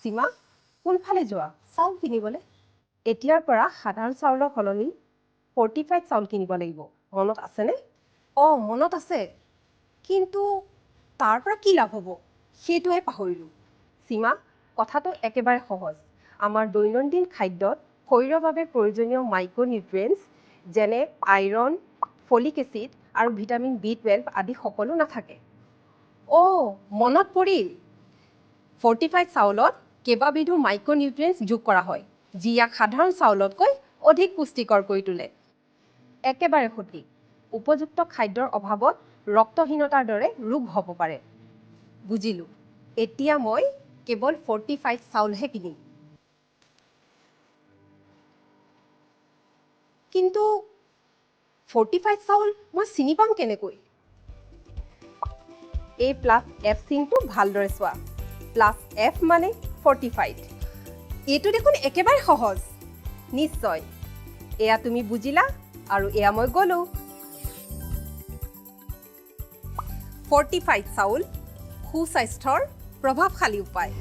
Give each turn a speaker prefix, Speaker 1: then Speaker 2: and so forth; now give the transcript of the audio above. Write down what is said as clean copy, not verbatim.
Speaker 1: সীমা কোনফালে যোৱা চাউল কিনিবলৈ এতিয়াৰ পৰা সাধাৰণ চাউলৰ সলনি ফৰ্টিফাইড চাউল কিনিব লাগিব মনত আছেনে মনত আছে কিন্তু তাৰ পৰা কি লাভ হ'ব সেইটোহে পাহৰিলোঁ সীমা কথাটো একেবাৰে সহজ আমাৰ দৈনন্দিন খাদ্যত শৰীৰৰ বাবে প্ৰয়োজনীয় মাইক্ৰনিউট্ৰিয়েণ্টছ যেনে আইৰণ ফলিক এচিড আৰু ভিটামিন B12 আদি সকলো নাথাকে মনত পৰিল ফৰ্টিফাইড চাউলত কেইবাবিধো মাইক্ৰনিউট্ৰিয়েণ্টছ যোগ কৰা হয় যি ইয়াক সাধাৰণ চাউলতকৈ অধিক পুষ্টিকৰ কৰি তোলে একেবাৰে সঠিক উপযুক্ত খাদ্যৰ অভাৱত ৰক্তহীনতাৰ দৰে ৰোগ হ'ব পাৰে বুজিলোঁ এতিয়া মই কেৱল ফৰ্টিফাইড চাউলহে কিনিম কিন্তু ফৰ্টিফাইড চাউল মই চিনি পাম কেনেকৈ A+F চিনটো ভালদৰে চোৱা +F মানে ফৰ্টিফাইড এইটো দেখোন একেবাৰে সহজ নিশ্চয় এয়া তুমি বুজিলা আৰু এয়া মই গ'লো ফৰ্টিফাইড চাউল সুস্বাস্থ্যৰ প্ৰভাৱশালী উপায়